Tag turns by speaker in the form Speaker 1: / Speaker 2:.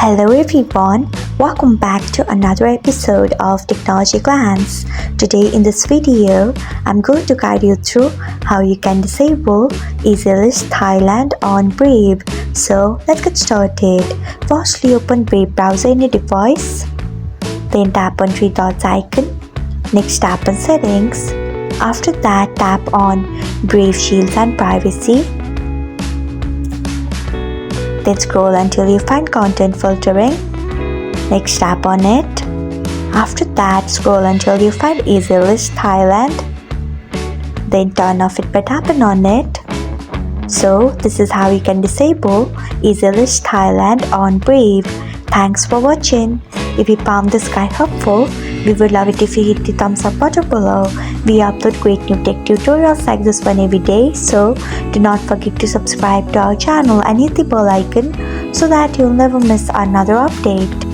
Speaker 1: Hello everyone, welcome back to another episode of Technologyglance. Today in this video, I'm going to guide you through how you can disable EasyList Thailand on Brave. So let's get started. Firstly, open Brave browser in your device. Then tap on three dots icon. Next tap on settings. After that, tap on Brave Shields and Privacy. Then scroll until you find content filtering. Next tap on it. After that, scroll until you find EasyList Thailand. Then turn off it by tapping on it. So this is how you can disable EasyList Thailand on Brave. Thanks for watching. If you found this guide helpful, we would love it if you hit the thumbs up button below. We upload great new tech tutorials like this one every day, so do not forget to subscribe to our channel and hit the bell icon so that you'll never miss another update.